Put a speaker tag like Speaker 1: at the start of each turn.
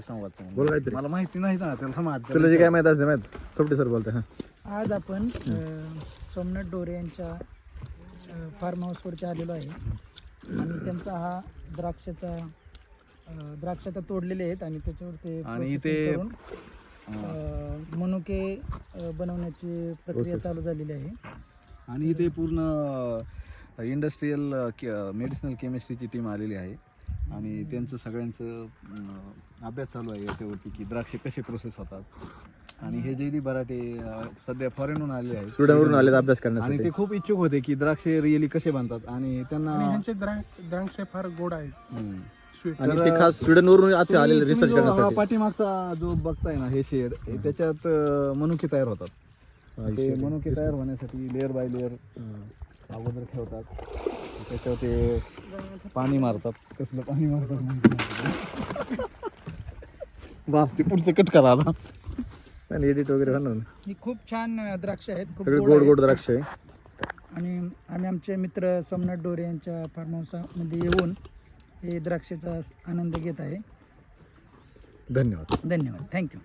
Speaker 1: संवाद
Speaker 2: बोल काहीतरी.
Speaker 1: मला माहिती नाही ना त्याला माहिती
Speaker 2: तुला जे काय माहित असते माहित थोपटे सर बोलते. हा
Speaker 3: आज आपण सोमनाथ डोरे यांच्या फार्म हाऊसवरती आलेलो आहे आणि त्यांचा हा द्राक्ष आता तोडलेले आहेत आणि त्याच्यावर ते
Speaker 1: आणि
Speaker 3: processing
Speaker 1: ते
Speaker 3: करून मनुके बनवण्याची प्रक्रिया चालू झालेली आहे.
Speaker 1: आणि इथे पूर्ण इंडस्ट्रीयल मेडिसिनल केमिस्ट्रीची टीम आलेली आहे आणि त्यांचं सगळ्यांचं अभ्यास चालू आहे याच्यावरती की द्राक्षे कसे प्रोसेस होतात. आणि हे जयदीप बराटे सध्या फॉरेनहून आले आहेत,
Speaker 2: स्टुडंटवरून आले अभ्यास
Speaker 1: आणि
Speaker 2: करण्यासाठी.
Speaker 1: ते खूप इच्छुक होते की द्राक्षे रिअली कसे बनतात आणि त्यांना
Speaker 4: ह्यांचे द्राक्ष फार गोड आहेत.
Speaker 2: आणि ते खास स्टुडंटवरून आले
Speaker 1: तुम्ही
Speaker 2: रिसर्च
Speaker 1: जो हा
Speaker 2: करण्यासाठी.
Speaker 1: पाठीमागचा जो बघताय ना हे शेड त्याच्यात मनुके तयार होतात. ते मनुके तयार होण्यासाठी लेअर बाय लेअर अगोदर ठेवतात, त्याच्यावर ते पाणी मारतात. कसलं पाणी मारतात माहिती नाही. बाप ते पुढचं कट करा आता.
Speaker 2: आणि एडिट वगैरे होणार ना.
Speaker 3: ही खूप छान द्राक्ष आहेत, खूप
Speaker 2: सगळे
Speaker 3: गोड
Speaker 2: गोड
Speaker 3: आहेत.
Speaker 2: गोड द्राक्ष आहे.
Speaker 3: आणि आम्ही आमचे मित्र सोमनाथ डोरे यांच्या फार्म हाऊसमध्ये येऊन हे द्राक्षाचा आनंद घेत आहे.
Speaker 2: धन्यवाद.
Speaker 3: धन्यवाद, थँक्यू.